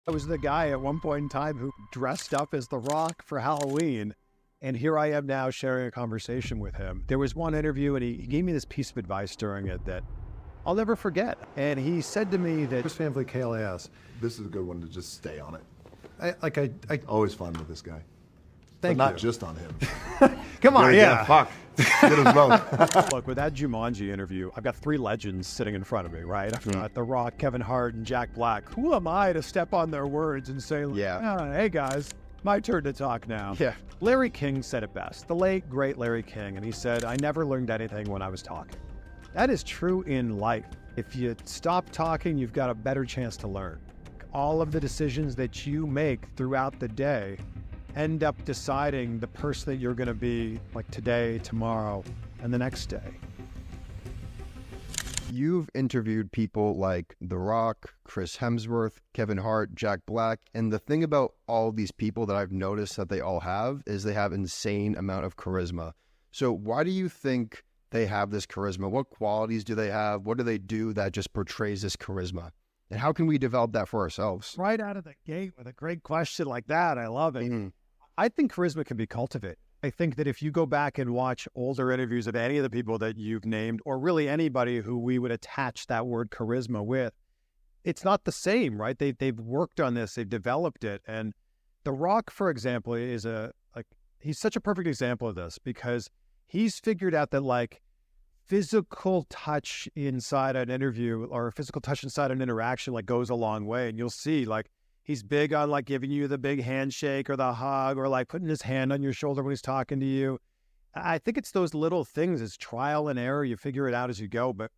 I was the guy at one point in time who dressed up as The Rock for Halloween. And here I am now sharing a conversation with him. There was one interview and he gave me this piece of advice during it that I'll never forget. And he said to me that Chris Van Vliet, KLAS. This is a good one to just stay on it. I Always fun with this guy. thank But not you. just on him. Come on, yeah. Fuck. Get us both. Look, with that Jumanji interview, I've got three legends sitting in front of me, right? I've got The Rock, Kevin Hart, and Jack Black. Who am I to step on their words and say, hey guys, my turn to talk now? Yeah. Larry King said it best, the late, great Larry King, and he said, I never learned anything when I was talking. That is true in life. If you stop talking, you've got a better chance to learn. All of the decisions that you make throughout the day end up deciding the person that you're going to be, like today, tomorrow, and the next day. You've interviewed people like The Rock, Chris Hemsworth, Kevin Hart, Jack Black, and the thing about all these people that I've noticed that they all have is they have insane amount of charisma. So why do you think they have this charisma? What qualities do they have? What do they do that just portrays this charisma? And how can we develop that for ourselves? Right out of the gate with a great question like that, I love it. I think charisma can be cultivated. I think that if you go back and watch older interviews of any of the people that you've named, or really anybody who we would attach that word charisma with, it's not the same, right? They've worked on this, they've developed it. And The Rock, for example, is he's such a perfect example of this because he's figured out that physical touch inside an interview or physical touch inside an interaction goes a long way. And you'll see he's big on giving you the big handshake or the hug or putting his hand on your shoulder when he's talking to you. I think it's those little things. It's trial and error. You figure it out as you go. But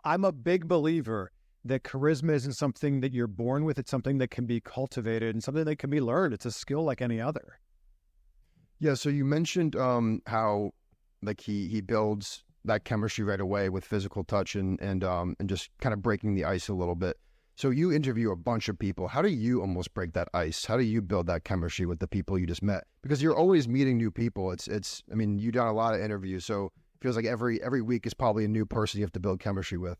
I'm a big believer that charisma isn't something that you're born with. It's something that can be cultivated and something that can be learned. It's a skill like any other. Yeah, so you mentioned how he builds that chemistry right away with physical touch and just kind of breaking the ice a little bit. So you interview a bunch of people. How do you almost break that ice? How do you build that chemistry with the people you just met? Because you're always meeting new people. I mean, you've done a lot of interviews, so it feels like every week is probably a new person you have to build chemistry with.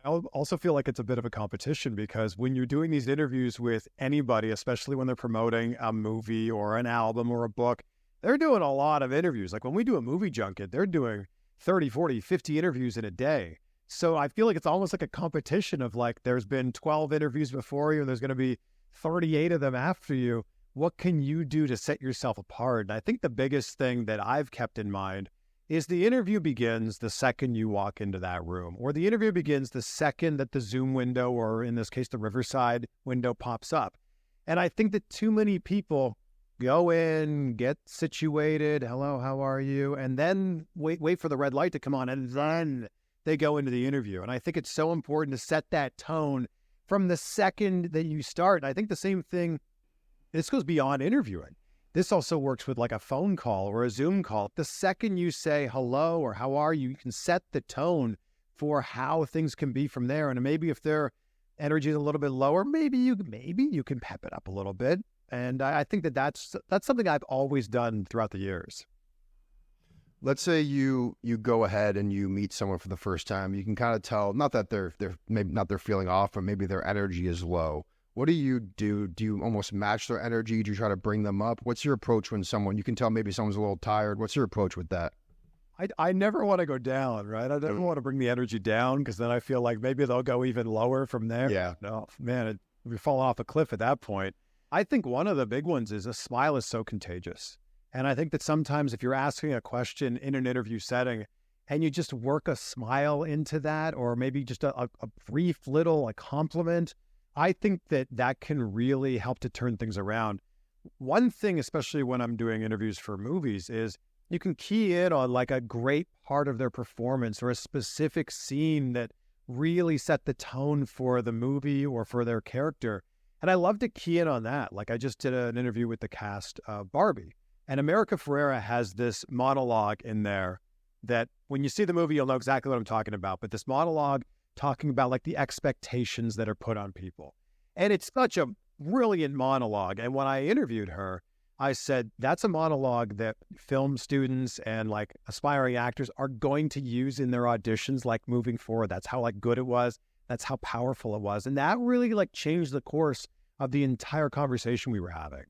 I also feel like it's a bit of a competition because when you're doing these interviews with anybody, especially when they're promoting a movie or an album or a book, they're doing a lot of interviews. Like when we do a movie junket, they're doing 30, 40, 50 interviews in a day. So I feel like it's almost like a competition of there's been 12 interviews before you and there's going to be 38 of them after you. What can you do to set yourself apart? And I think the biggest thing that I've kept in mind is the interview begins the second you walk into that room, or the interview begins the second that the Zoom window, or in this case, the Riverside window pops up. And I think that too many people go in, get situated, hello, how are you? And then wait for the red light to come on, and then they go into the interview. And I think it's so important to set that tone from the second that you start. And I think the same thing, this goes beyond interviewing. This also works with a phone call or a Zoom call. The second you say hello or how are you, you can set the tone for how things can be from there. And maybe if their energy is a little bit lower, maybe you can pep it up a little bit. And I think that's something I've always done throughout the years. Let's say you go ahead and you meet someone for the first time. You can kind of tell, not that they're maybe not they're feeling off, but maybe their energy is low. What do you do? Do you almost match their energy? Do you try to bring them up? What's your approach when you can tell maybe someone's a little tired? What's your approach with that? I never want to go down, right? I never want to bring the energy down because then I feel like maybe they'll go even lower from there. Yeah. No, man, we fall off a cliff at that point. I think one of the big ones is a smile is so contagious. And I think that sometimes if you're asking a question in an interview setting and you just work a smile into that, or maybe just a brief little compliment, I think that can really help to turn things around. One thing, especially when I'm doing interviews for movies, is you can key in on a great part of their performance or a specific scene that really set the tone for the movie or for their character. And I love to key in on that. I just did an interview with the cast of Barbie. And America Ferrera has this monologue in there that when you see the movie, you'll know exactly what I'm talking about. But this monologue talking about the expectations that are put on people. And it's such a brilliant monologue. And when I interviewed her, I said, that's a monologue that film students and aspiring actors are going to use in their auditions moving forward. That's how good it was. That's how powerful it was. And that really changed the course of the entire conversation we were having.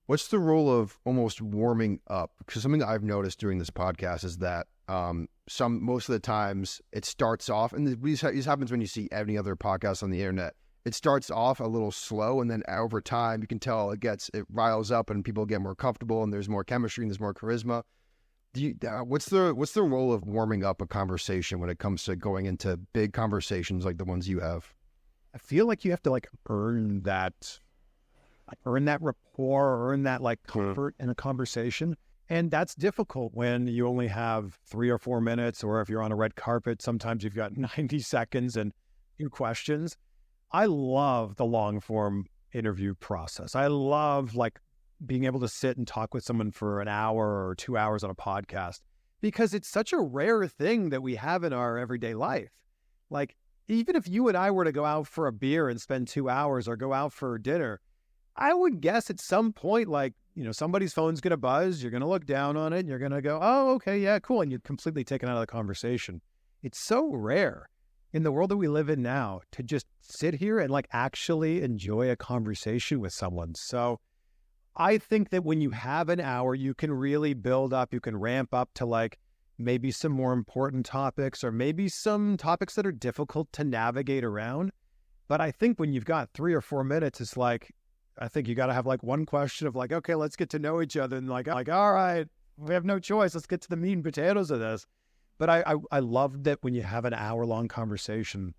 What's the role of almost warming up? Because something that I've noticed during this podcast is that most of the times it starts off, and this happens when you see any other podcast on the internet. It starts off a little slow, and then over time you can tell it riles up, and people get more comfortable, and there's more chemistry and there's more charisma. What's the role of warming up a conversation when it comes to going into big conversations like the ones you have? I feel like you have to like earn that rapport, earn that like comfort in a conversation. And that's difficult when you only have 3 or 4 minutes, or if you're on a red carpet, sometimes you've got 90 seconds and few questions. I love the long form interview process. I love like being able to sit and talk with someone for an hour or 2 hours on a podcast, because it's such a rare thing that we have in our everyday life. Like, even if you and I were to go out for a beer and spend 2 hours, or go out for dinner, I would guess at some point, like, somebody's phone's going to buzz, you're going to look down on it, and you're going to go, oh, okay, yeah, cool. And you're completely taken out of the conversation. It's so rare in the world that we live in now to just sit here and like actually enjoy a conversation with someone. So I think that when you have an hour, you can really build up, you can ramp up to like maybe some more important topics, or maybe some topics that are difficult to navigate around. But I think when you've got 3 or 4 minutes, it's like, I think you got to have like one question of like, okay, let's get to know each other. And like, all right, we have no choice. Let's get to the meat and potatoes of this. But I love that when you have an hour-long conversation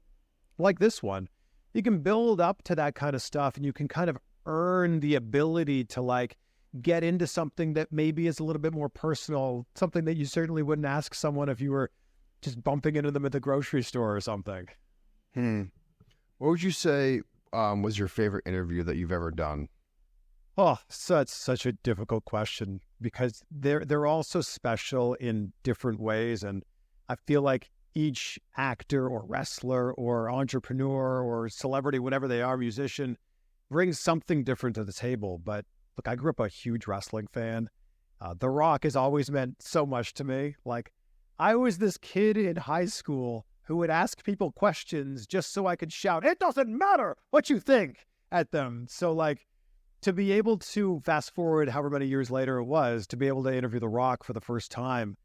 like this one, you can build up to that kind of stuff, and you can kind of earn the ability to like get into something that maybe is a little bit more personal, something that you certainly wouldn't ask someone if you were just bumping into them at the grocery store or something. What would you say was your favorite interview that you've ever done? Oh, so it's such a difficult question, because they're all so special in different ways. And I feel like each actor or wrestler or entrepreneur or celebrity, whatever they are, musician, brings something different to the table. But look, I grew up a huge wrestling fan. The Rock has always meant so much to me. Like, I was this kid in high school who would ask people questions just so I could shout, "It doesn't matter what you think," at them. So like, to be able to fast forward however many years later it was, to be able to interview The Rock for the first time,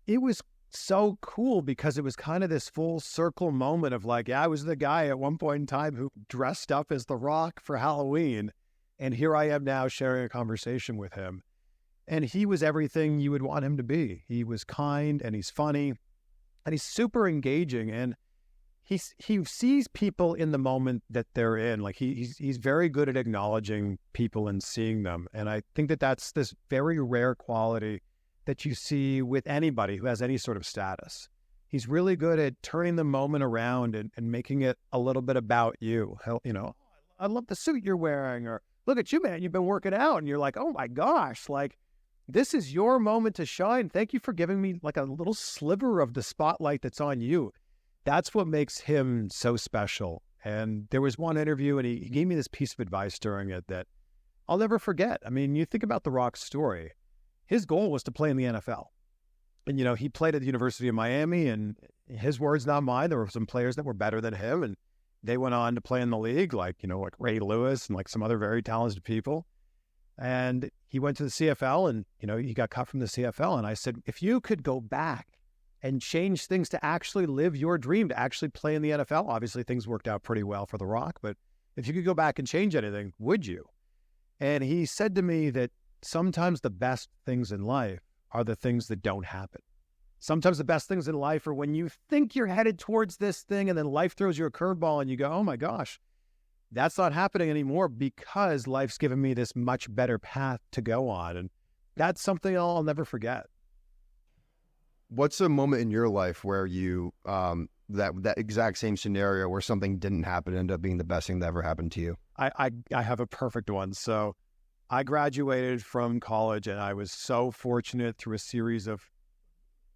it was so cool, because it was kind of this full circle moment of like, yeah, I was the guy at one point in time who dressed up as The Rock for Halloween. And here I am now sharing a conversation with him. And he was everything you would want him to be. He was kind, and he's funny, and he's super engaging. And he sees people in the moment that they're in. Like he's very good at acknowledging people and seeing them. And I think that that's this very rare quality that you see with anybody who has any sort of status. He's really good at turning the moment around and making it a little bit about you. I love the suit you're wearing, or look at you, man, you've been working out. And you're like, oh my gosh, like, this is your moment to shine. Thank you for giving me like a little sliver of the spotlight that's on you. That's what makes him so special. And there was one interview, and he gave me this piece of advice during it that I'll never forget. I mean, you think about The Rock's story. His goal was to play in the NFL. And, he played at the University of Miami, and his words, not mine, there were some players that were better than him, and they went on to play in the league, like Ray Lewis and like some other very talented people. And he went to the CFL, and, he got cut from the CFL. And I said, if you could go back and change things to actually live your dream, to actually play in the NFL, obviously things worked out pretty well for The Rock, but if you could go back and change anything, would you? And he said to me that sometimes the best things in life are the things that don't happen. Sometimes the best things in life are when you think you're headed towards this thing, and then life throws you a curveball, and you go, oh my gosh, that's not happening anymore, because life's given me this much better path to go on. And that's something I'll never forget. What's a moment in your life where you, that exact same scenario where something didn't happen ended up being the best thing that ever happened to you? I have a perfect one. So I graduated from college, and I was so fortunate through a series of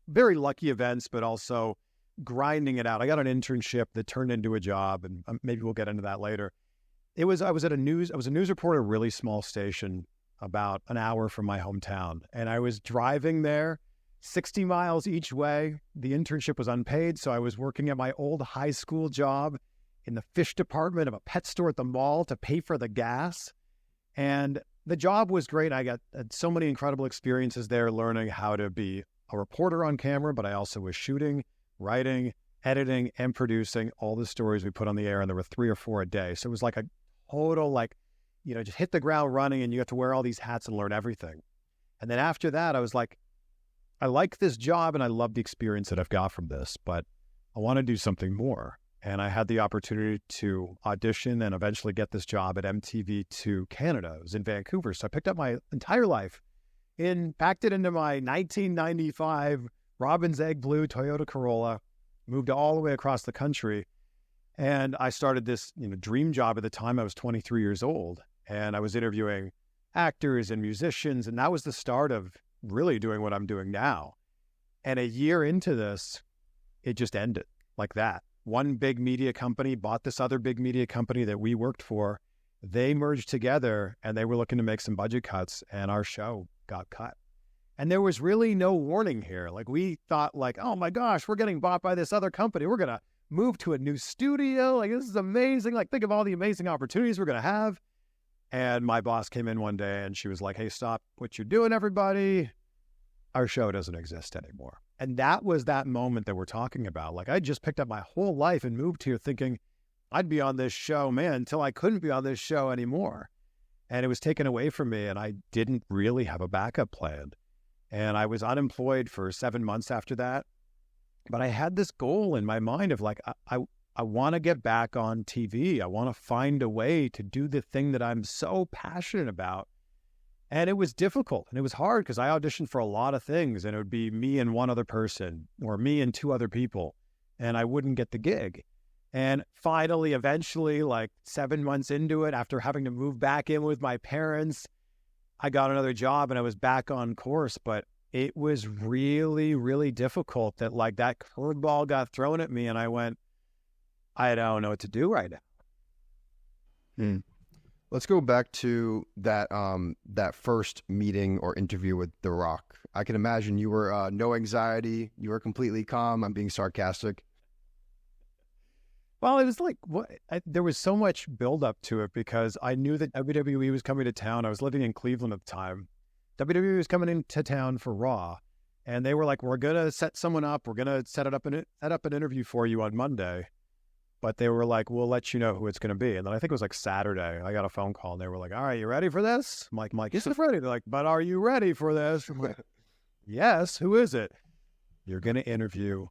very lucky events, but also grinding it out. I got an internship that turned into a job, and maybe we'll get into that later. I was a news reporter at a really small station about an hour from my hometown. And I was driving there 60 miles each way. The internship was unpaid, so I was working at my old high school job in the fish department of a pet store at the mall to pay for the gas. And the job was great. I got so many incredible experiences there, learning how to be a reporter on camera, but I also was shooting, writing, editing, and producing all the stories we put on the air. And there were 3 or 4 a day. So it was like a total, like, you know, just hit the ground running, and you got to wear all these hats and learn everything. And then after that, I was like, I like this job and I love the experience that I've got from this, but I want to do something more. And I had the opportunity to audition and eventually get this job at MTV2 Canada. It was in Vancouver. So I picked up my entire life, packed it into my 1995 Robin's Egg Blue Toyota Corolla, moved all the way across the country. And I started this, you know, dream job at the time. I was 23 years old, and I was interviewing actors and musicians. And that was the start of really doing what I'm doing now. And a year into this, it just ended like that. One big media company bought this other big media company that we worked for. They merged together and they were looking to make some budget cuts, and our show got cut. And there was really no warning here. Like, we thought like, oh my gosh, we're getting bought by this other company. We're going to move to a new studio. Like, this is amazing. Like, think of all the amazing opportunities we're going to have. And my boss came in one day and she was like, hey, stop what you're doing, everybody. Our show doesn't exist anymore. And that was that moment that we're talking about. Like, I just picked up my whole life and moved here thinking I'd be on this show, man, until I couldn't be on this show anymore. And it was taken away from me, and I didn't really have a backup plan. And I was unemployed for 7 months after that. But I had this goal in my mind of like, I want to get back on TV. I want to find a way to do the thing that I'm so passionate about. And it was difficult and it was hard because I auditioned for a lot of things, and it would be me and one other person or me and 2 other people, and I wouldn't get the gig. And finally, eventually, like 7 months into it, after having to move back in with my parents, I got another job and I was back on course. But it was really, really difficult that like that curveball got thrown at me, and I went, I don't know what to do right now. Let's go back to that that first meeting or interview with The Rock. I can imagine you were no anxiety. You were completely calm. I'm being sarcastic. Well, it was like, there was so much buildup to it because I knew that WWE was coming to town. I was living in Cleveland at the time. WWE was coming into town for Raw, and they were like, we're going to set someone up. We're going to set up an interview for you on Monday. But they were like, we'll let you know who it's going to be. And then I think it was like Saturday, I got a phone call and they were like, all right, you ready for this? I'm like, yes, I'm ready. They're like, but are you ready for this? I'm like, yes, who is it? You're going to interview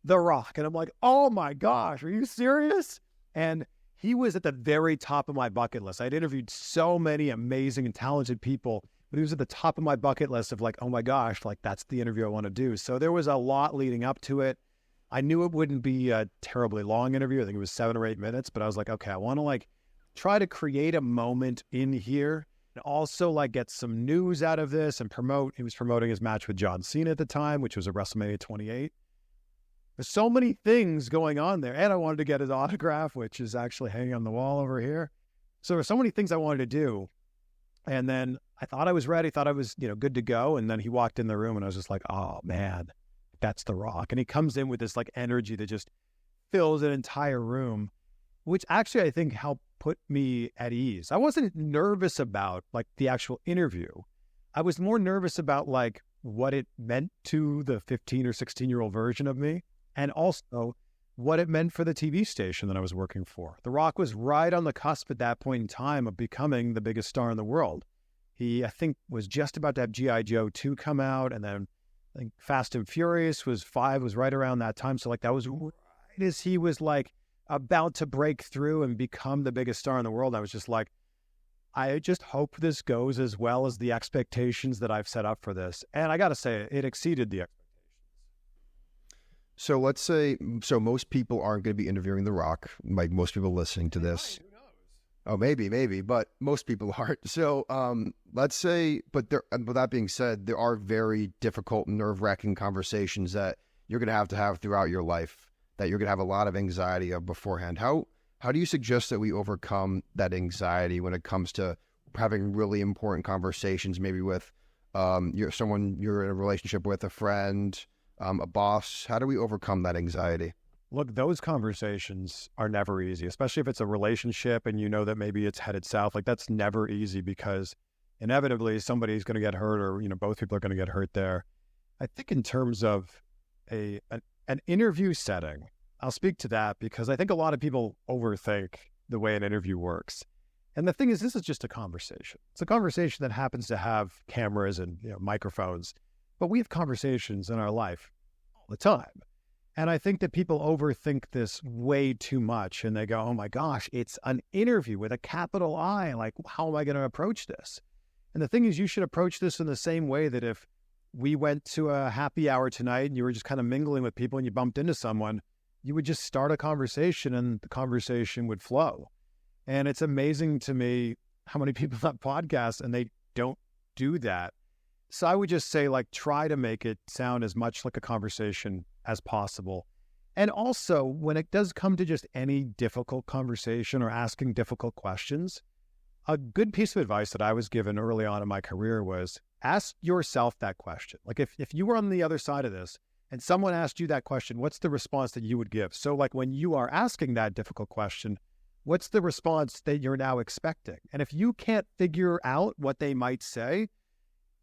The Rock. And I'm like, oh my gosh, are you serious? And he was at the very top of my bucket list. I'd interviewed so many amazing and talented people, but he was at the top of my bucket list of like, oh my gosh, like that's the interview I want to do. So there was a lot leading up to it. I knew it wouldn't be a terribly long interview. I think it was 7 or 8 minutes, but I was like, okay, I want to like try to create a moment in here and also like get some news out of this and promote. He was promoting his match with John Cena at the time, which was at WrestleMania 28. There's so many things going on there. And I wanted to get his autograph, which is actually hanging on the wall over here. So there's so many things I wanted to do. And then I thought I was ready, thought I was, good to go. And then he walked in the room and I was just like, oh man, that's The Rock. And he comes in with this like energy that just fills an entire room, which actually I think helped put me at ease. I wasn't nervous about like the actual interview. I was more nervous about like what it meant to the 15 or 16-year-old version of me, and also what it meant for the TV station that I was working for. The Rock was right on the cusp at that point in time of becoming the biggest star in the world. He, I think, was just about to have G.I. Joe 2 come out, and then I think Fast and Furious was right around that time. So like that was right as he was like about to break through and become the biggest star in the world. I was just like, I just hope this goes as well as the expectations that I've set up for this. And I got to say, it exceeded the expectations. So let's say, most people aren't going to be interviewing The Rock, like most people listening to this. Who knows? Oh, maybe, but most people aren't. So let's say, but with that being said, there are very difficult, nerve-wracking conversations that you're going to have throughout your life, that you're going to have a lot of anxiety of beforehand. How do you suggest that we overcome that anxiety when it comes to having really important conversations, maybe with someone you're in a relationship with, a friend, a boss? How do we overcome that anxiety? Look, those conversations are never easy, especially if it's a relationship and you know that maybe it's headed south. Like that's never easy because inevitably somebody's going to get hurt or, both people are going to get hurt there. I think in terms of an interview setting, I'll speak to that because I think a lot of people overthink the way an interview works. And the thing is, this is just a conversation. It's a conversation that happens to have cameras and microphones, but we have conversations in our life all the time. And I think that people overthink this way too much and they go, oh my gosh, it's an interview with a capital I. Like, how am I going to approach this? And the thing is, you should approach this in the same way that if we went to a happy hour tonight and you were just kind of mingling with people and you bumped into someone, you would just start a conversation and the conversation would flow. And it's amazing to me how many people have podcasts and they don't do that. So I would just say, like, try to make it sound as much like a conversation as possible. And also, when it does come to just any difficult conversation or asking difficult questions, a good piece of advice that I was given early on in my career was ask yourself that question. Like if you were on the other side of this and someone asked you that question, what's the response that you would give? So like when you are asking that difficult question, what's the response that you're now expecting? And if you can't figure out what they might say,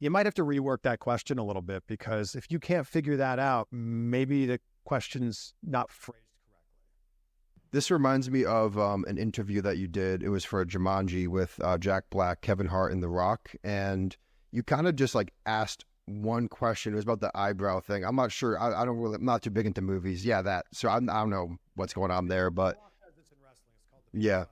you might have to rework that question a little bit, because if you can't figure that out, maybe the question's not phrased correctly. This reminds me of an interview that you did. It was for Jumanji with Jack Black, Kevin Hart, and The Rock. And you kind of just like asked one question. It was about the eyebrow thing. I'm not sure. I'm not too big into movies. Yeah, that. So I don't know what's going on there, but yeah.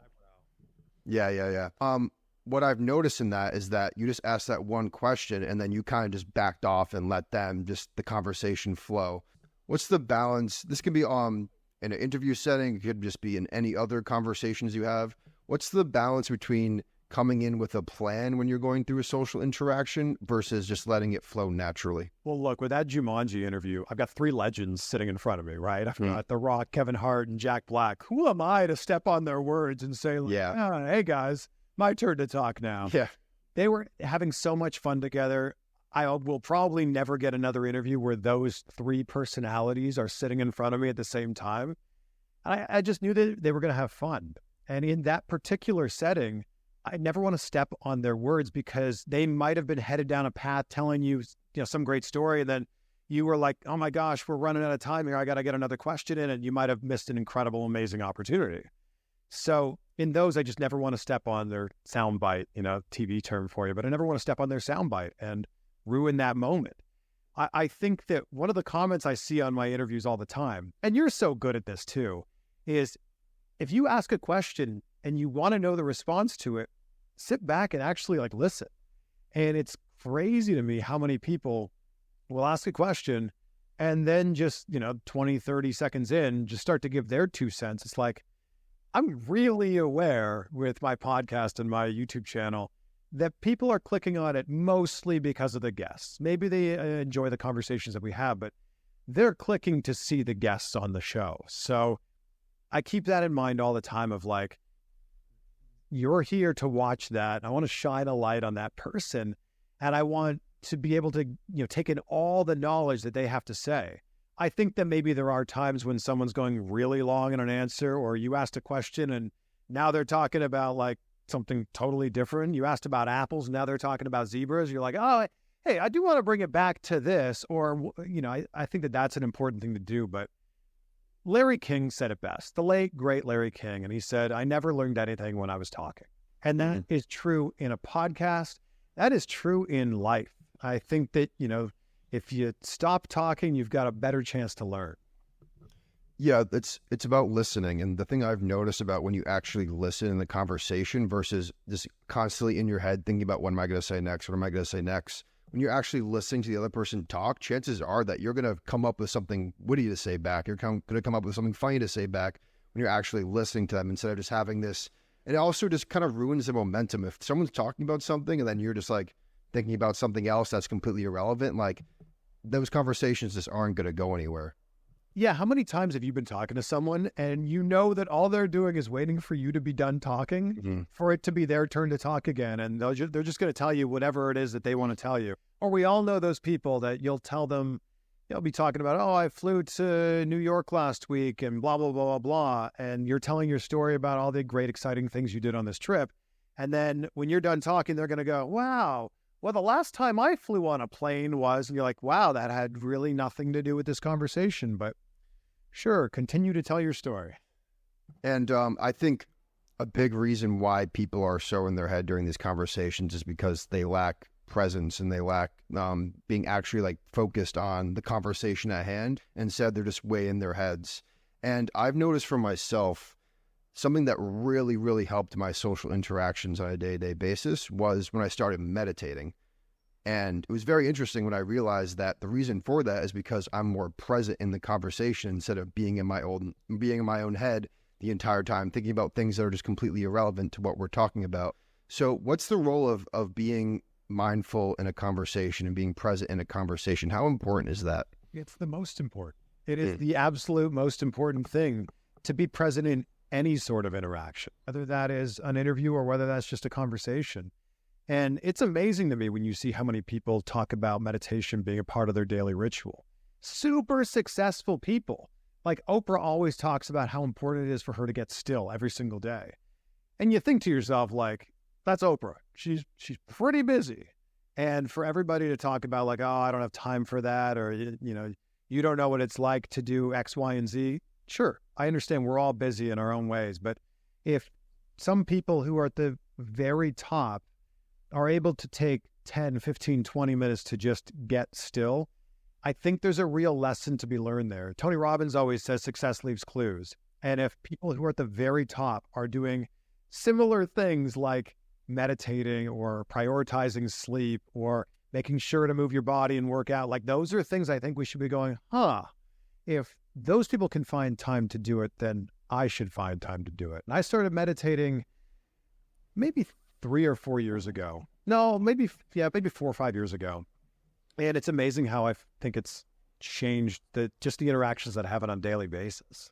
What I've noticed in that is that you just asked that one question and then you kind of just backed off and let them just the conversation flow. What's the balance? This can be in an interview setting. It could just be in any other conversations you have. What's the balance between coming in with a plan when you're going through a social interaction versus just letting it flow naturally? Well, look, with that Jumanji interview, I've got three legends sitting in front of me, right? I've got The Rock, Kevin Hart, and Jack Black. Who am I to step on their words and say, hey guys, my turn to talk now. Yeah. They were having so much fun together. I will probably never get another interview where those three personalities are sitting in front of me at the same time. I just knew that they were going to have fun. And in that particular setting, I never want to step on their words, because they might have been headed down a path telling you, some great story. And then you were like, oh my gosh, we're running out of time here. I got to get another question in. And you might have missed an incredible, amazing opportunity. So in those, I just never want to step on their soundbite, TV term for you, but I never want to step on their soundbite and ruin that moment. I think that one of the comments I see on my interviews all the time, and you're so good at this too, is if you ask a question and you want to know the response to it, sit back and actually listen. And it's crazy to me how many people will ask a question and then just, 20, 30 seconds in, just start to give their 2 cents. It's like, I'm really aware with my podcast and my YouTube channel that people are clicking on it mostly because of the guests. Maybe they enjoy the conversations that we have, but they're clicking to see the guests on the show. So I keep that in mind all the time of you're here to watch that. I want to shine a light on that person, and I want to be able to, take in all the knowledge that they have to say. I think that maybe there are times when someone's going really long in an answer, or you asked a question and now they're talking about something totally different. You asked about apples, and now they're talking about zebras. You're like, oh, hey, I do want to bring it back to this. Or, I think that that's an important thing to do. But Larry King said it best, the late, great Larry King. And he said, I never learned anything when I was talking. And that is true in a podcast. That is true in life. I think that, if you stop talking, you've got a better chance to learn. Yeah, it's about listening. And the thing I've noticed about when you actually listen in the conversation versus just constantly in your head thinking about what am I going to say next? What am I going to say next? When you're actually listening to the other person talk, chances are that you're going to come up with something witty to say back. You're going to come up with something funny to say back when you're actually listening to them instead of just having this. And it also just kind of ruins the momentum. If someone's talking about something and then you're just thinking about something else that's completely irrelevant, those conversations just aren't going to go anywhere. Yeah. How many times have you been talking to someone and you know that all they're doing is waiting for you to be done talking for it to be their turn to talk again? And they're just going to tell you whatever it is that they want to tell you. Or we all know those people that you'll tell them You'll be talking about, oh, I flew to New York last week and blah, blah, blah, blah, blah. And you're telling your story about all the great, exciting things you did on this trip. And then when you're done talking, they're going to go, wow, well, the last time I flew on a plane was, and you're like, wow, that had really nothing to do with this conversation. But sure, continue to tell your story. And I think a big reason why people are so in their head during these conversations is because they lack presence and they lack being actually like focused on the conversation at hand. Instead, they're just way in their heads. And I've noticed for myself, something that really, really helped my social interactions on a day-to-day basis was when I started meditating. And it was very interesting when I realized that the reason for that is because I'm more present in the conversation instead of being in my own head the entire time, thinking about things that are just completely irrelevant to what we're talking about. So what's the role of being mindful in a conversation and being present in a conversation? How important is that? It's the most important. It is the absolute most important thing, to be present in any sort of interaction, whether that is an interview or whether that's just a conversation. And it's amazing to me when you see how many people talk about meditation being a part of their daily ritual. Super successful people. Like Oprah always talks about how important it is for her to get still every single day. And you think to yourself, like, that's Oprah. She's pretty busy. And for everybody to talk about like, oh, I don't have time for that, or, you know, you don't know what it's like to do X, Y, and Z. Sure, I understand we're all busy in our own ways. But if some people who are at the very top are able to take 10, 15, 20 minutes to just get still, I think there's a real lesson to be learned there. Tony Robbins always says success leaves clues. And if people who are at the very top are doing similar things like meditating or prioritizing sleep or making sure to move your body and work out, like those are things I think we should be going, if those people can find time to do it, then I should find time to do it. And I started meditating maybe 3 or 4 years ago. No, maybe 4 or 5 years ago. And it's amazing how I think it's changed just the interactions that I have on a daily basis.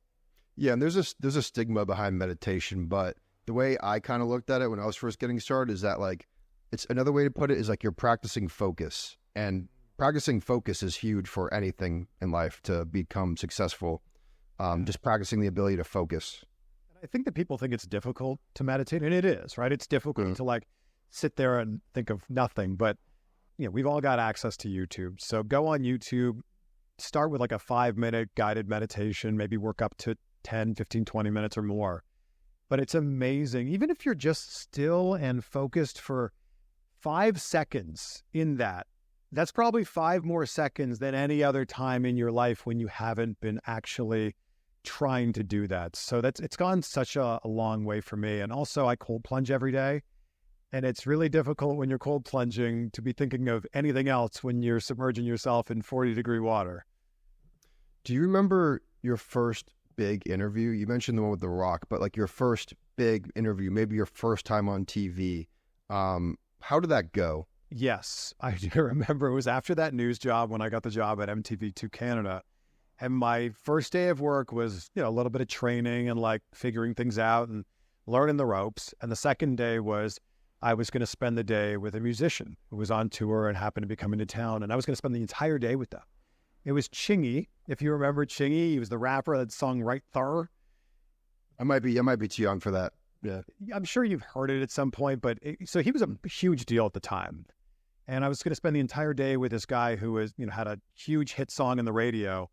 Yeah, and there's a stigma behind meditation, but the way I kind of looked at it when I was first getting started is that like, it's another way to put it is like you're practicing focus, and practicing focus is huge for anything in life to become successful. Just practicing the ability to focus. I think that people think it's difficult to meditate, and it is, right? It's difficult to like sit there and think of nothing, but you know, we've all got access to YouTube. So go on YouTube, start with like a 5-minute guided meditation, maybe work up to 10, 15, 20 minutes or more. But it's amazing. Even if you're just still and focused for 5 seconds in that, that's probably 5 more seconds than any other time in your life when you haven't been actually trying to do that. So it's gone such a long way for me. And also I cold plunge every day. And it's really difficult when you're cold plunging to be thinking of anything else when you're submerging yourself in 40-degree water. Do you remember your first big interview? You mentioned the one with The Rock, but like your first big interview, maybe your first time on TV. How did that go? Yes, I do remember. It was after that news job when I got the job at MTV2 Canada. And my first day of work was, you know, a little bit of training and like figuring things out and learning the ropes. And the second day was I was going to spend the day with a musician who was on tour and happened to be coming to town. And I was going to spend the entire day with them. It was Chingy. If you remember Chingy, he was the rapper that sung Right Thur. I might be too young for that. Yeah. I'm sure you've heard it at some point, but so he was a huge deal at the time. And I was going to spend the entire day with this guy who was, you know, had a huge hit song in the radio.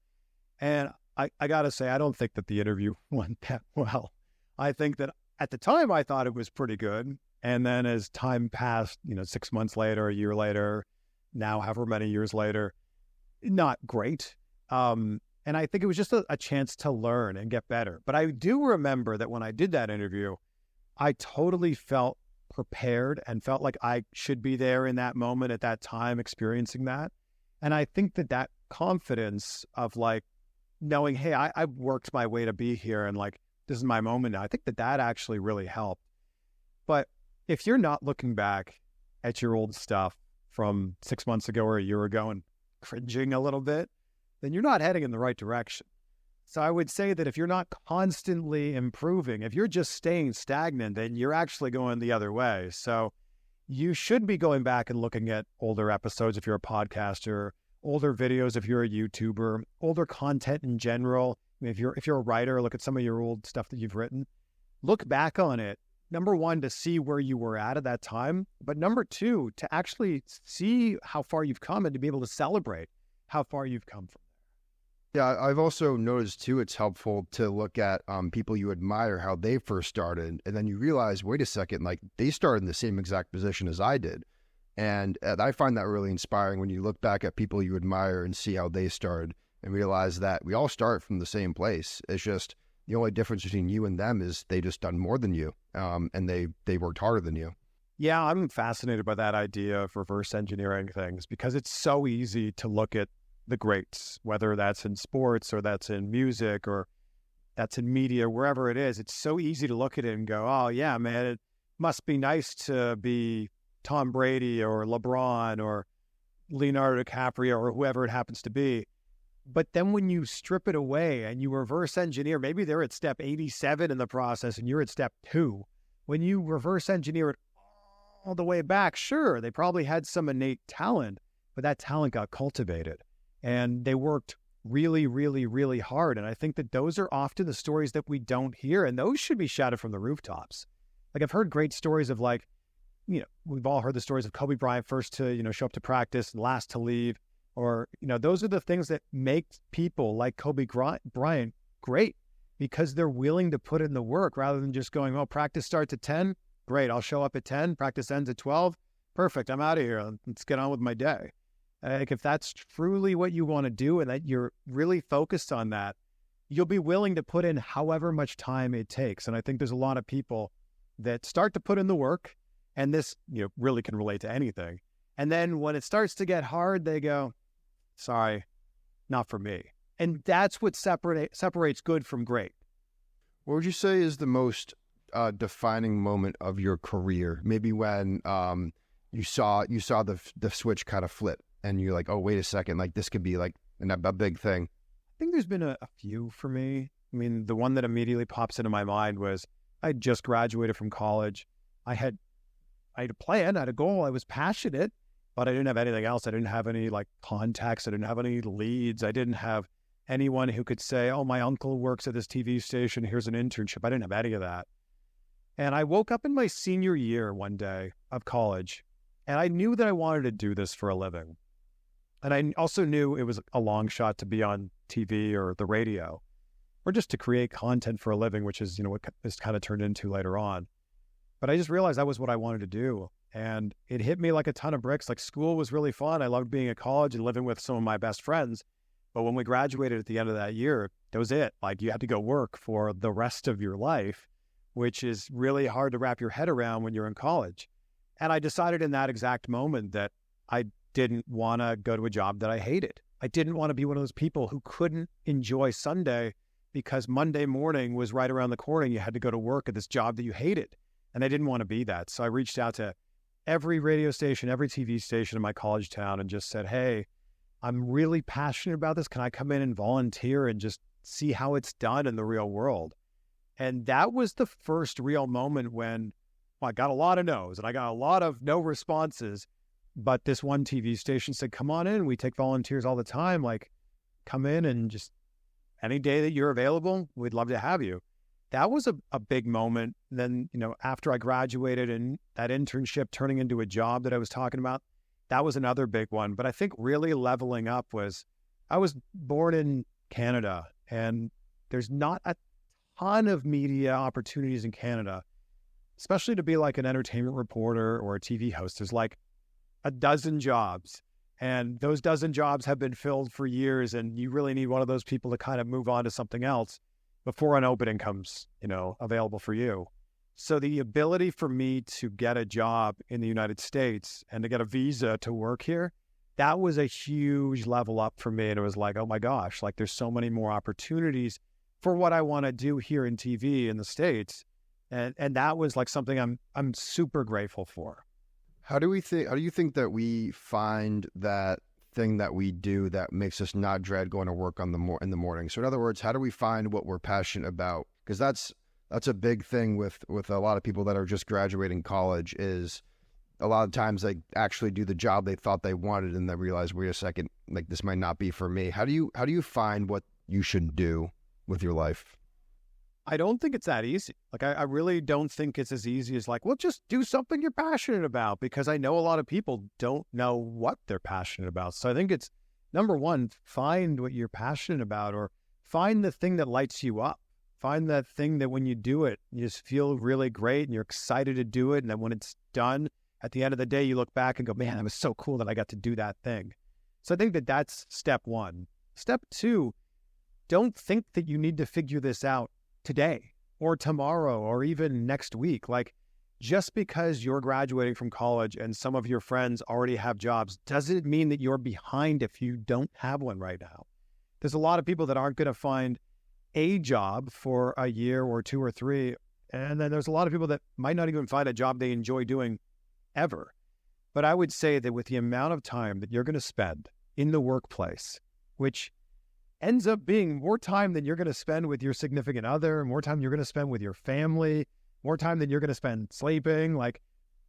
And I got to say, I don't think that the interview went that well. I think that at the time I thought it was pretty good. And then as time passed, you know, 6 months later, a year later, now however many years later, not great. And I think it was just a chance to learn and get better. But I do remember that when I did that interview, I totally felt prepared and felt like I should be there in that moment at that time experiencing that. And I think that confidence of like knowing, hey, I worked my way to be here and like, this is my moment now. I think that actually really helped. But if you're not looking back at your old stuff from 6 months ago or a year ago and cringing a little bit, then you're not heading in the right direction. So I would say that if you're not constantly improving, if you're just staying stagnant, then you're actually going the other way. So you should be going back and looking at older episodes if you're a podcaster, older videos if you're a YouTuber, older content in general. I mean, if you're a writer, look at some of your old stuff that you've written. Look back on it. Number one, to see where you were at that time. But number two, to actually see how far you've come and to be able to celebrate how far you've come from. Yeah, I've also noticed too, it's helpful to look at people you admire, how they first started, and then you realize, wait a second, like they started in the same exact position as I did. And I find that really inspiring when you look back at people you admire and see how they started and realize that we all start from the same place. It's just the only difference between you and them is they just done more than you, and they worked harder than you. Yeah, I'm fascinated by that idea of reverse engineering things because it's so easy to look at the greats, whether that's in sports or that's in music or that's in media, wherever it is. It's so easy to look at it and go, oh, yeah, man, it must be nice to be Tom Brady or LeBron or Leonardo DiCaprio or whoever it happens to be. But then when you strip it away and you reverse engineer, maybe they're at step 87 in the process and you're at step 2. When you reverse engineer it all the way back, sure, they probably had some innate talent, but that talent got cultivated. And they worked really, really, really hard. And I think that those are often the stories that we don't hear. And those should be shouted from the rooftops. Like I've heard great stories of like, you know, we've all heard the stories of Kobe Bryant first to, you know, show up to practice and last to leave. Or, you know, those are the things that make people like Kobe Bryant great because they're willing to put in the work rather than just going, oh, practice starts at 10. Great. I'll show up at 10. Practice ends at 12. Perfect. I'm out of here. Let's get on with my day. Like if that's truly what you want to do and that you're really focused on that, you'll be willing to put in however much time it takes. And I think there's a lot of people that start to put in the work, and this, you know, really can relate to anything. And then when it starts to get hard, they go, sorry, not for me. And that's what separates good from great. What would you say is the most defining moment of your career? Maybe when you saw the switch kind of flip. And you're like, oh, wait a second, like this could be like a big thing. I think there's been a few for me. I mean, the one that immediately pops into my mind was I just graduated from college. I had a plan, I had a goal. I was passionate, but I didn't have anything else. I didn't have any like contacts. I didn't have any leads. I didn't have anyone who could say, oh, my uncle works at this TV station. Here's an internship. I didn't have any of that. And I woke up in my senior year one day of college, and I knew that I wanted to do this for a living. And I also knew it was a long shot to be on TV or the radio or just to create content for a living, which is, you know, what this kind of turned into later on. But I just realized that was what I wanted to do. And it hit me like a ton of bricks. Like school was really fun. I loved being at college and living with some of my best friends. But when we graduated at the end of that year, that was it. Like you had to go work for the rest of your life, which is really hard to wrap your head around when you're in college. And I decided in that exact moment that I didn't want to go to a job that I hated. I didn't want to be one of those people who couldn't enjoy Sunday because Monday morning was right around the corner and you had to go to work at this job that you hated. And I didn't want to be that. So I reached out to every radio station, every TV station in my college town and just said, hey, I'm really passionate about this. Can I come in and volunteer and just see how it's done in the real world? And that was the first real moment when I got a lot of no's and I got a lot of no responses. But this one TV station said, come on in. We take volunteers all the time. Like, come in and just any day that you're available, we'd love to have you. That was a big moment. Then, you know, after I graduated and that internship turning into a job that I was talking about, that was another big one. But I think really leveling up was I was born in Canada and there's not a ton of media opportunities in Canada, especially to be like an entertainment reporter or a TV host. There's like a dozen jobs, and those dozen jobs have been filled for years, and you really need one of those people to kind of move on to something else before an opening comes, you know, available for you. So the ability for me to get a job in the United States and to get a visa to work here, that was a huge level up for me. And it was like, oh my gosh, like there's so many more opportunities for what I want to do here in TV in the States. And that was like something I'm super grateful for. How do you think that we find that thing that we do that makes us not dread going to work in the morning? So in other words, how do we find what we're passionate about? Because that's a big thing with a lot of people that are just graduating college is a lot of times they actually do the job they thought they wanted and then realize, wait a second, like this might not be for me. How do you find what you should do with your life? I don't think it's that easy. Like, I really don't think it's as easy as like, well, just do something you're passionate about, because I know a lot of people don't know what they're passionate about. So I think it's, number one, find what you're passionate about, or find the thing that lights you up. Find that thing that when you do it, you just feel really great and you're excited to do it. And then when it's done, at the end of the day, you look back and go, man, it was so cool that I got to do that thing. So I think that that's step one. Step two, don't think that you need to figure this out today or tomorrow or even next week. Like, just because you're graduating from college and some of your friends already have jobs doesn't mean that you're behind if you don't have one right now. There's a lot of people that aren't going to find a job for a year or two or three. And then there's a lot of people that might not even find a job they enjoy doing ever. But I would say that with the amount of time that you're going to spend in the workplace, which ends up being more time than you're going to spend with your significant other, more time you're going to spend with your family, more time than you're going to spend sleeping. Like,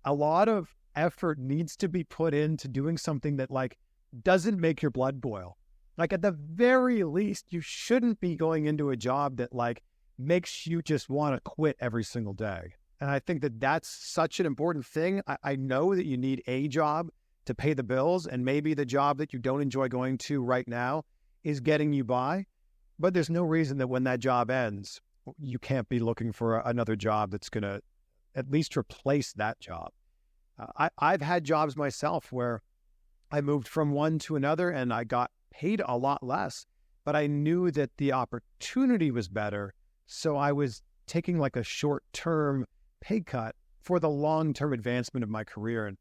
a lot of effort needs to be put into doing something that like doesn't make your blood boil. Like, at the very least, you shouldn't be going into a job that like makes you just want to quit every single day. And I think that that's such an important thing. I know that you need a job to pay the bills, and maybe the job that you don't enjoy going to right now is getting you by, but there's no reason that when that job ends, you can't be looking for another job that's going to at least replace that job. I've had jobs myself where I moved from one to another and I got paid a lot less, but I knew that the opportunity was better. So I was taking like a short-term pay cut for the long-term advancement of my career. And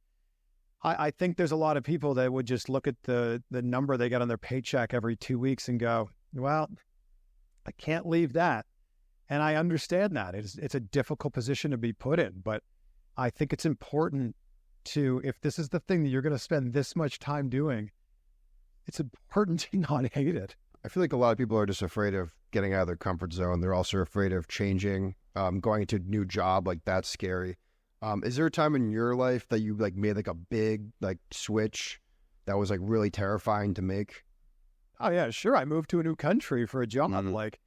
I think there's a lot of people that would just look at the number they get on their paycheck every 2 weeks and go, well, I can't leave that. And I understand that. It's a difficult position to be put in, but I think it's important to, if this is the thing that you're going to spend this much time doing, it's important to not hate it. I feel like a lot of people are just afraid of getting out of their comfort zone. They're also afraid of changing, going into a new job. Like, that's scary. Is there a time in your life that you like made like a big like switch that was like really terrifying to make? Oh yeah, sure. I moved to a new country for a job. Mm-hmm. Like,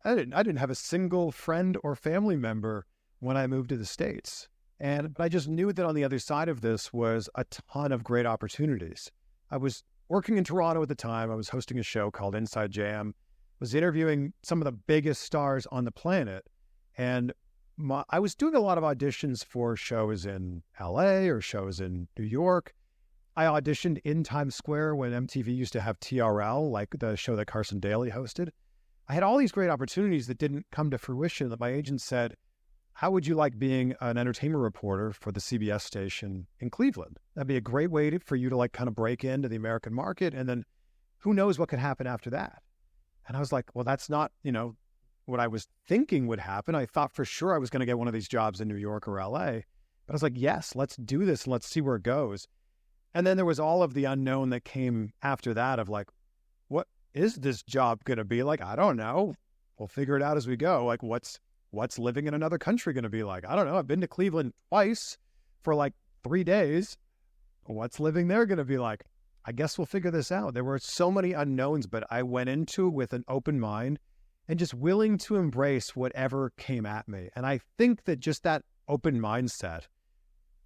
I didn't have a single friend or family member when I moved to the States. But I just knew that on the other side of this was a ton of great opportunities. I was working in Toronto at the time. I was hosting a show called Inside Jam, was interviewing some of the biggest stars on the planet. And I was doing a lot of auditions for shows in LA or shows in New York. I auditioned in Times Square when MTV used to have TRL, like the show that Carson Daly hosted. I had all these great opportunities that didn't come to fruition, that my agent said, how would you like being an entertainment reporter for the CBS station in Cleveland? That'd be a great way for you to like kind of break into the American market. And then who knows what could happen after that? And I was like, well, that's not, what I was thinking would happen. I thought for sure I was going to get one of these jobs in New York or LA. But I was like, yes, let's do this and let's see where it goes. And then there was all of the unknown that came after that of like, what is this job going to be like? I don't know. We'll figure it out as we go. Like, what's living in another country going to be like? I don't know. I've been to Cleveland twice for like 3 days. What's living there going to be like? I guess we'll figure this out. There were so many unknowns, but I went into it with an open mind and just willing to embrace whatever came at me. And I think that just that open mindset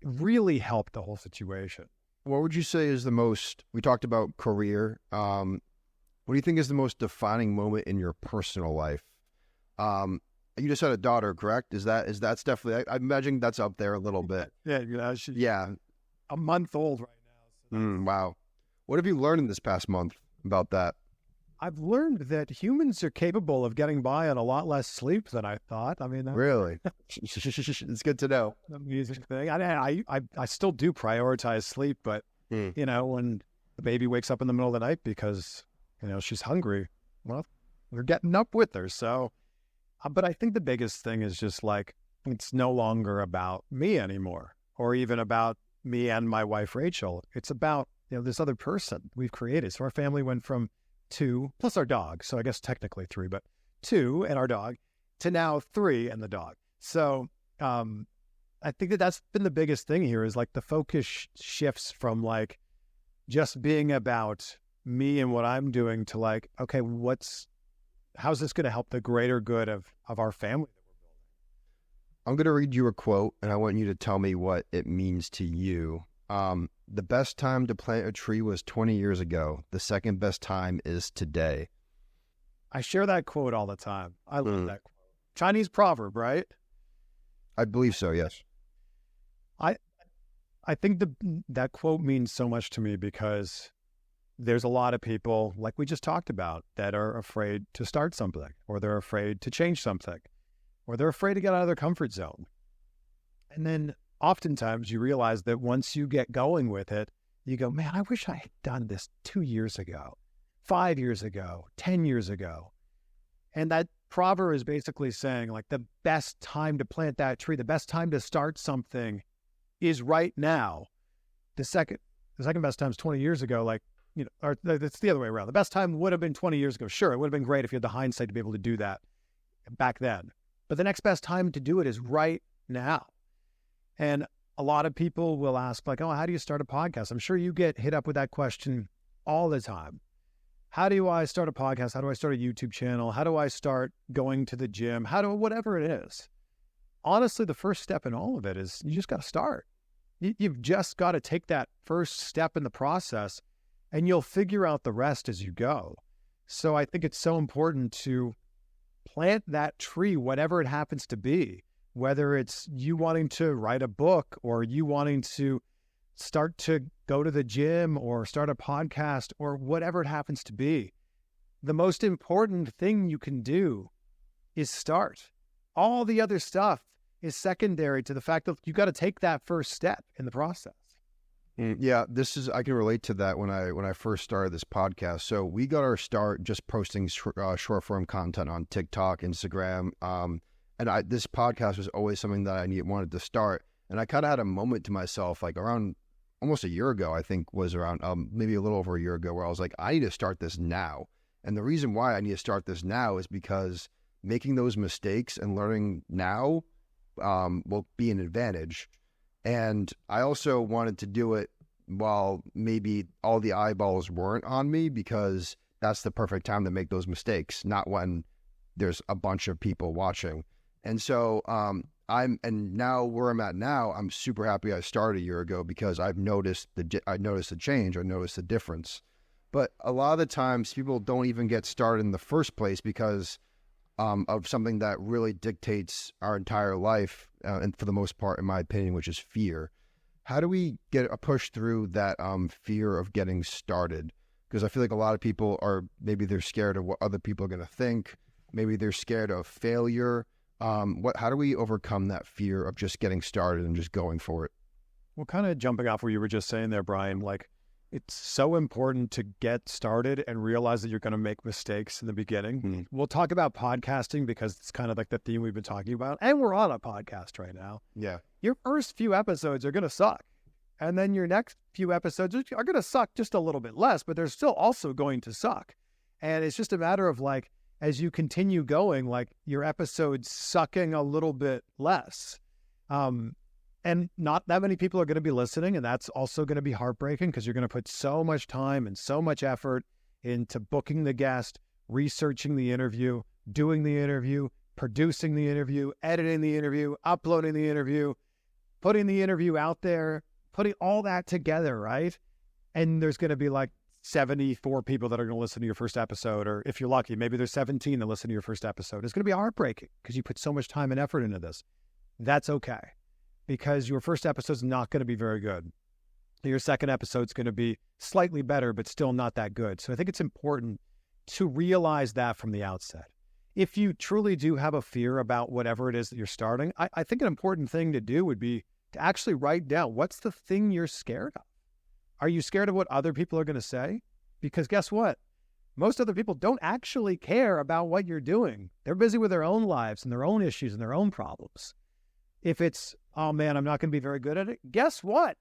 really helped the whole situation. What would you say is the most, we talked about career. What do you think is the most defining moment in your personal life? You just had a daughter, correct? That's definitely, I imagine that's up there a little bit. Yeah. She's Yeah. a month old right now. So Wow. What have you learned in this past month about that? I've learned that humans are capable of getting by on a lot less sleep than I thought. I mean, that's Really? It's good to know. an amazing thing. I still do prioritize sleep, but when the baby wakes up in the middle of the night because she's hungry, well, we're getting up with her. So, but I think the biggest thing is just like, it's no longer about me anymore, or even about me and my wife Rachel. It's about this other person we've created. So our family went from 2 plus our dog, so I guess technically 3, but 2 and our dog, to now 3 and the dog. So I think that that's been the biggest thing here is like the focus shifts from like just being about me and what I'm doing to like, okay, how's this going to help the greater good of our family? I'm going to read you a quote, and I want you to tell me what it means to you. The best time to plant a tree was 20 years ago. The second best time is today. I share that quote all the time. I love that quote. Chinese proverb, right? I believe so, yes. I think that quote means so much to me because there's a lot of people, like we just talked about, that are afraid to start something, or they're afraid to change something, or they're afraid to get out of their comfort zone. And then oftentimes you realize that once you get going with it, you go, man, I wish I had done this 2 years ago, 5 years ago, 10 years ago. And that proverb is basically saying like the best time to plant that tree, the best time to start something is right now. The second best time is 20 years ago, like, you know, or it's the other way around. The best time would have been 20 years ago. Sure, it would have been great if you had the hindsight to be able to do that back then. But the next best time to do it is right now. And a lot of people will ask like, oh, how do you start a podcast? I'm sure you get hit up with that question all the time. How do I start a podcast? How do I start a YouTube channel? How do I start going to the gym? Whatever it is. Honestly, the first step in all of it is you just got to start. You've just got to take that first step in the process and you'll figure out the rest as you go. So I think it's so important to plant that tree, whatever it happens to be, whether it's you wanting to write a book or you wanting to start to go to the gym or start a podcast or whatever it happens to be. The most important thing you can do is start. All the other stuff is secondary to the fact that you got to take that first step in the process. Yeah, I can relate to that when I first started this podcast. So we got our start just posting short form content on TikTok, Instagram. And this podcast was always something that I wanted to start. And I kind of had a moment to myself, like around almost a year ago, I think was around maybe a little over a year ago, where I was like, I need to start this now. And the reason why I need to start this now is because making those mistakes and learning now will be an advantage. And I also wanted to do it while maybe all the eyeballs weren't on me, because that's the perfect time to make those mistakes, not when there's a bunch of people watching. And so now where I'm at now, I'm super happy I started a year ago because I've noticed the change, I noticed the difference. But a lot of the times people don't even get started in the first place because of something that really dictates our entire life, and for the most part, in my opinion, which is fear. How do we get a push through that fear of getting started? Because I feel like a lot of people maybe they're scared of what other people are going to think. Maybe they're scared of failure. How do we overcome that fear of just getting started and just going for it? Well, kind of jumping off what you were just saying there, Brian, like it's so important to get started and realize that you're going to make mistakes in the beginning. Mm-hmm. We'll talk about podcasting because it's kind of like the theme we've been talking about. And we're on a podcast right now. Yeah. Your first few episodes are going to suck. And then your next few episodes are going to suck just a little bit less, but they're still also going to suck. And it's just a matter of like, as you continue going, like your episodes sucking a little bit less. And not that many people are going to be listening. And that's also going to be heartbreaking because you're going to put so much time and so much effort into booking the guest, researching the interview, doing the interview, producing the interview, editing the interview, uploading the interview, putting the interview out there, putting all that together, right? And there's going to be like 74 people that are going to listen to your first episode, or if you're lucky, maybe there's 17 that listen to your first episode. It's going to be heartbreaking because you put so much time and effort into this. That's okay, because your first episode's not going to be very good. Your second episode's going to be slightly better, but still not that good. So I think it's important to realize that from the outset. If you truly do have a fear about whatever it is that you're starting, I think an important thing to do would be to actually write down what's the thing you're scared of. Are you scared of what other people are going to say? Because guess what? Most other people don't actually care about what you're doing. They're busy with their own lives and their own issues and their own problems. If it's, oh man, I'm not going to be very good at it, guess what?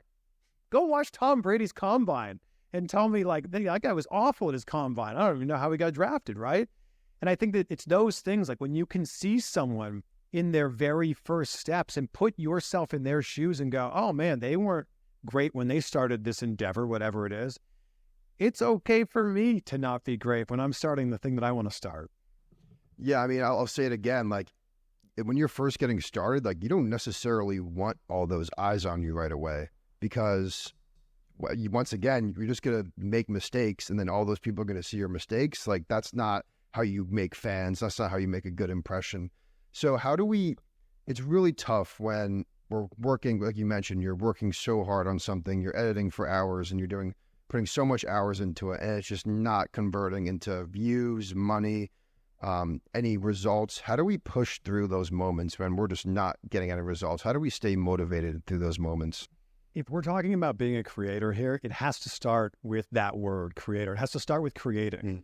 Go watch Tom Brady's combine and tell me like, that guy was awful at his combine. I don't even know how he got drafted, right? And I think that it's those things, like when you can see someone in their very first steps and put yourself in their shoes and go, oh man, they weren't great when they started this endeavor, whatever it is. It's okay for me to not be great when I'm starting the thing that I want to start. Yeah, I mean, I'll say it again. Like, when you're first getting started, like, you don't necessarily want all those eyes on you right away, because once again, you're just going to make mistakes, and then all those people are going to see your mistakes. Like, that's not how you make fans. That's not how you make a good impression. So it's really tough when we're working, like you mentioned, you're working so hard on something, you're editing for hours, and you're putting so much hours into it, and it's just not converting into views, money, any results. How do we push through those moments when we're just not getting any results? How do we stay motivated through those moments? If we're talking about being a creator here, it has to start with that word, creator. It has to start with creating.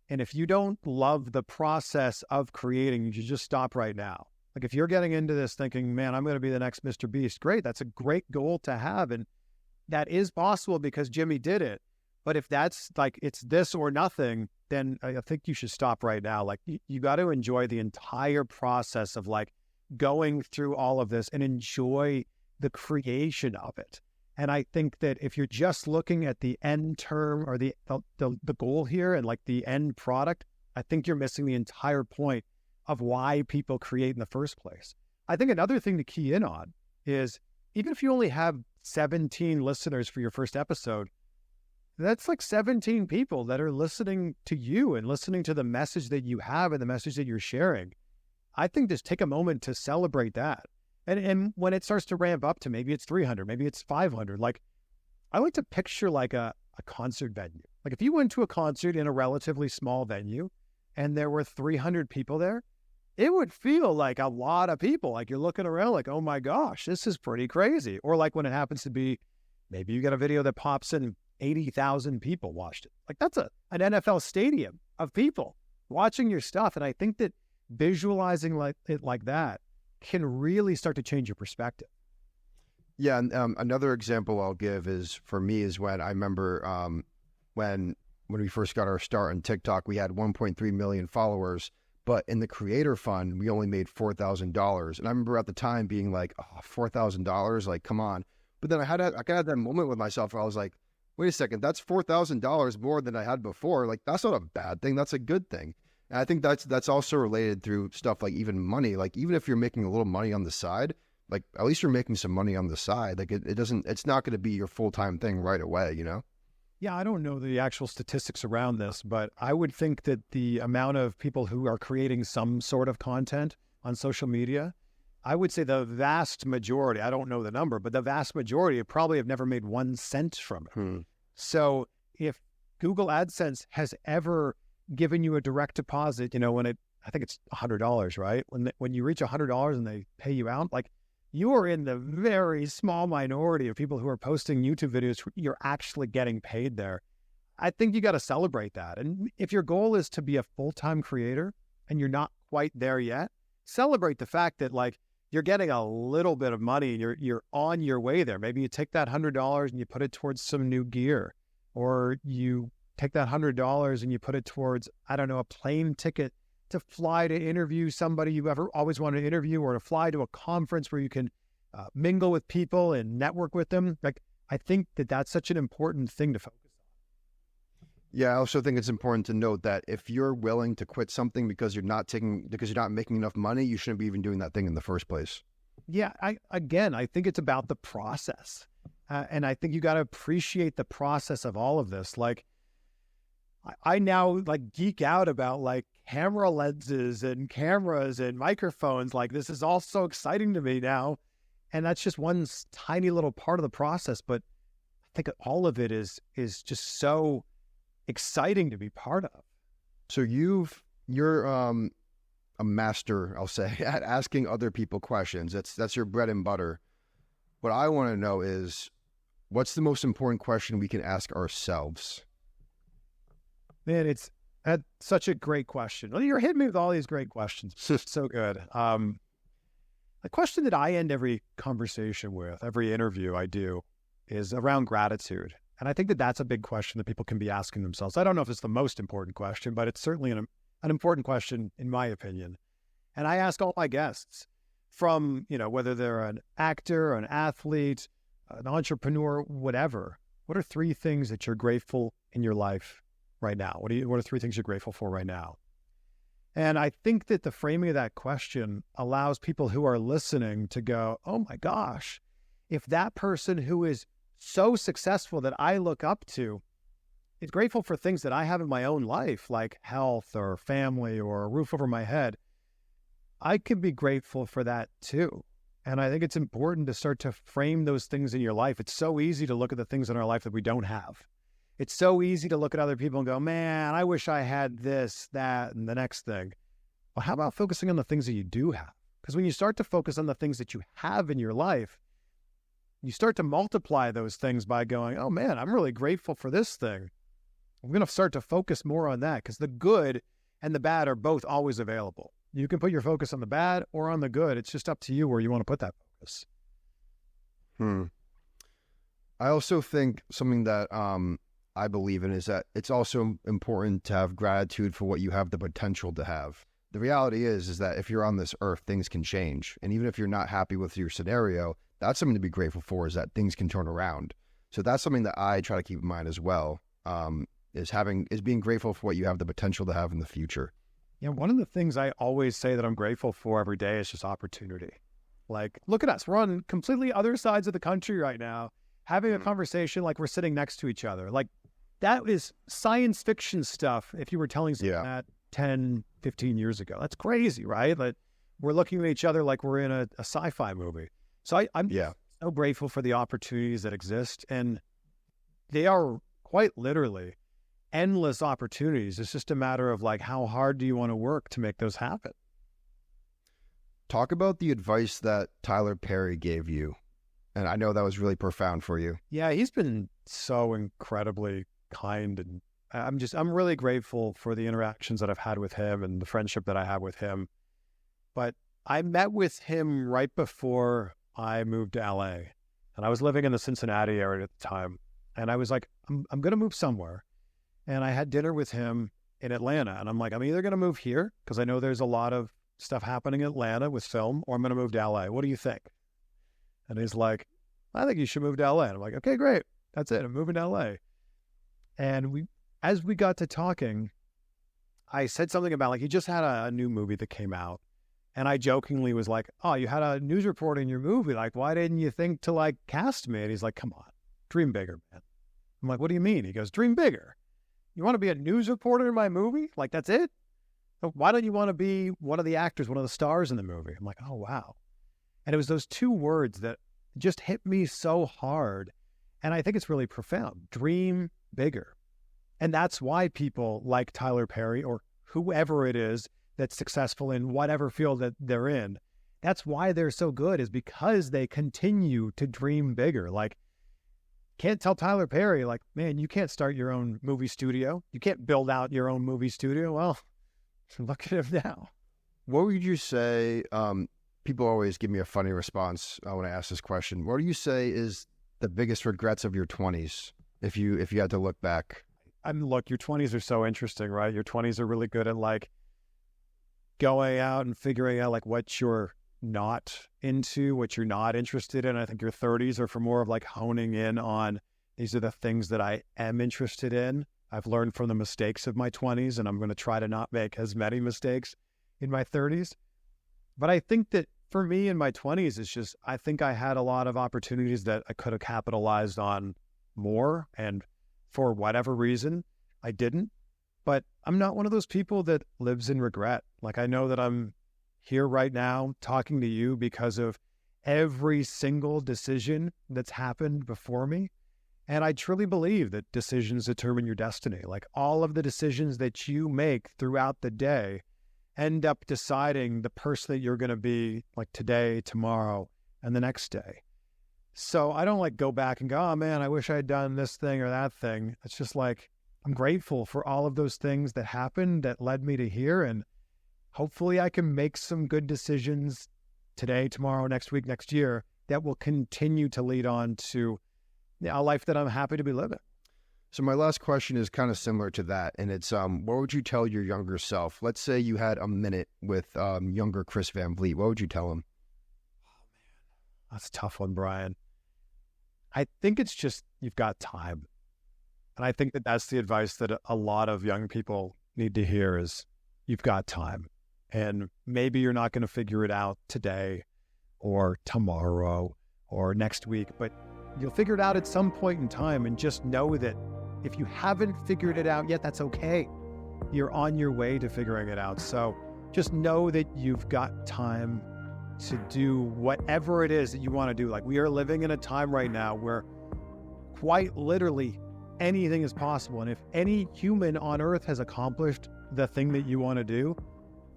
And if you don't love the process of creating, you should just stop right now. Like, if you're getting into this thinking, man, I'm going to be the next Mr. Beast, great. That's a great goal to have. And that is possible because Jimmy did it. But if that's like, it's this or nothing, then I think you should stop right now. Like, you got to enjoy the entire process of like going through all of this and enjoy the creation of it. And I think that if you're just looking at the end term or the goal here and like the end product, I think you're missing the entire point of why people create in the first place. I think another thing to key in on is, even if you only have 17 listeners for your first episode, that's like 17 people that are listening to you and listening to the message that you have and the message that you're sharing. I think just take a moment to celebrate that. And when it starts to ramp up to maybe it's 300, maybe it's 500, like, I like to picture like a concert venue. Like, if you went to a concert in a relatively small venue and there were 300 people there, it would feel like a lot of people. Like, you're looking around like, oh my gosh, this is pretty crazy. Or like when it happens to be, maybe you get a video that pops in 80,000 people watched it. Like, that's an NFL stadium of people watching your stuff. And I think that visualizing it like that can really start to change your perspective. Yeah, and another example I'll give is, for me, is when I remember when we first got our start on TikTok, we had 1.3 million followers, but in the creator fund, we only made $4,000. And I remember at the time being like, oh, $4,000, like, come on. But then I had that moment with myself where I was like, wait a second, that's $4,000 more than I had before. Like, that's not a bad thing. That's a good thing. And I think that's also related through stuff like even money. Like, even if you're making a little money on the side, like, at least you're making some money on the side. Like, it's not going to be your full-time thing right away, you know? Yeah, I don't know the actual statistics around this, but I would think that the amount of people who are creating some sort of content on social media, I would say the vast majority, I don't know the number, but the vast majority probably have never made 1 cent from it. So if Google AdSense has ever given you a direct deposit, you know, I think it's $100, right? When you reach $100 and they pay you out, like, you are in the very small minority of people who are posting YouTube videos. You're actually getting paid there. I think you got to celebrate that. And if your goal is to be a full-time creator and you're not quite there yet, celebrate the fact that, like, you're getting a little bit of money and you're on your way there. Maybe you take that $100 and you put it towards some new gear, or you take that $100 and you put it towards, I don't know, a plane ticket to fly to interview somebody you've always wanted to interview, or to fly to a conference where you can mingle with people and network with them. Like, I think that that's such an important thing to focus on. Yeah, I also think it's important to note that if you're willing to quit something because you're not making enough money, you shouldn't be even doing that thing in the first place. Yeah, I think it's about the process. And I think you got to appreciate the process of all of this. Like, I now like geek out about like camera lenses and cameras and microphones. Like, this is all so exciting to me now. And that's just one tiny little part of the process. But I think all of it is just so exciting to be part of. So you're a master, I'll say, at asking other people questions. That's your bread and butter. What I want to know is, what's the most important question we can ask ourselves? Man, that's such a great question. Well, you're hitting me with all these great questions. So good. The question that I end every conversation with, every interview I do, is around gratitude. And I think that that's a big question that people can be asking themselves. I don't know if it's the most important question, but it's certainly an important question in my opinion. And I ask all my guests from, whether they're an actor, an athlete, an entrepreneur, whatever, what are 3 things that you're grateful in your life right now? What are 3 things you're grateful for right now? And I think that the framing of that question allows people who are listening to go, oh my gosh, if that person who is so successful that I look up to is grateful for things that I have in my own life, like health or family or a roof over my head, I can be grateful for that too. And I think it's important to start to frame those things in your life. It's so easy to look at the things in our life that we don't have. It's so easy to look at other people and go, man, I wish I had this, that, and the next thing. Well, how about focusing on the things that you do have? Because when you start to focus on the things that you have in your life, you start to multiply those things by going, oh man, I'm really grateful for this thing. I'm going to start to focus more on that because the good and the bad are both always available. You can put your focus on the bad or on the good. It's just up to you where you want to put that focus. I also think something that I believe in is that it's also important to have gratitude for what you have the potential to have. The reality is that if you're on this earth, things can change. And even if you're not happy with your scenario, that's something to be grateful for, is that things can turn around. So that's something that I try to keep in mind as well, is being grateful for what you have the potential to have in the future. Yeah, one of the things I always say that I'm grateful for every day is just opportunity. Like, look at us. We're on completely other sides of the country right now, having a conversation like we're sitting next to each other. Like, that is science fiction stuff if you were telling something that 10, 15 years ago. That's crazy, right? Like, we're looking at each other like we're in a sci-fi movie. So I'm so grateful for the opportunities that exist. And they are quite literally endless opportunities. It's just a matter of like, how hard do you want to work to make those happen? Talk about the advice that Tyler Perry gave you. And I know that was really profound for you. Yeah, he's been so incredibly kind. And I'm really grateful for the interactions that I've had with him and the friendship that I have with him. But I met with him right before I moved to LA. And I was living in the Cincinnati area at the time. And I was like, I'm going to move somewhere. And I had dinner with him in Atlanta. And I'm like, I'm either going to move here because I know there's a lot of stuff happening in Atlanta with film, or I'm going to move to LA. What do you think? And he's like, I think you should move to LA. And I'm like, okay, great. That's it. I'm moving to LA. And as we got to talking, I said something about like, he just had a new movie that came out. And I jokingly was like, oh, you had a news report in your movie. Like, why didn't you think to like cast me? And he's like, come on, dream bigger, man. I'm like, what do you mean? He goes, dream bigger. You want to be a news reporter in my movie? Like, that's it? Why don't you want to be one of the actors, one of the stars in the movie? I'm like, oh, wow. And it was those 2 words that just hit me so hard. And I think it's really profound. Dream bigger. And that's why people like Tyler Perry or whoever it is that's successful in whatever field that they're in, that's why they're so good, is because they continue to dream bigger. Like, can't tell Tyler Perry, like, man, you can't start your own movie studio. You can't build out your own movie studio. Well, look at him now. What would you say? People always give me a funny response when I ask this question. What do you say is the biggest regrets of your 20s if you had to look back? Look, your 20s are so interesting, right? Your 20s are really good at like going out and figuring out like what you're not into, what you're not interested in. I think your 30s are for more of like honing in on, these are the things that I am interested in. I've learned from the mistakes of my 20s, and I'm going to try to not make as many mistakes in my 30s. But I think that for me in my 20s, it's just, I think I had a lot of opportunities that I could have capitalized on more. And for whatever reason, I didn't. But I'm not one of those people that lives in regret. Like, I know that I'm here right now talking to you because of every single decision that's happened before me. And I truly believe that decisions determine your destiny. Like, all of the decisions that you make throughout the day end up deciding the person that you're going to be, like today, tomorrow, and the next day. So I don't like go back and go, oh man, I wish I had done this thing or that thing. It's just like, I'm grateful for all of those things that happened that led me to here. And hopefully I can make some good decisions today, tomorrow, next week, next year that will continue to lead on to a life that I'm happy to be living. So my last question is kind of similar to that, and it's what would you tell your younger self? Let's say you had a minute with younger Chris Van Vliet. What would you tell him? That's a tough one, Brian. I think it's just you've got time. And I think that that's the advice that a lot of young people need to hear is you've got time. And maybe you're not going to figure it out today or tomorrow or next week, but you'll figure it out at some point in time. And just know that if you haven't figured it out yet, that's okay. You're on your way to figuring it out. So just know that you've got time to do whatever it is that you want to do. Like, we are living in a time right now where quite literally anything is possible. And if any human on earth has accomplished the thing that you want to do,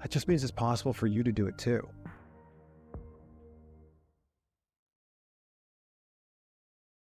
that just means it's possible for you to do it too.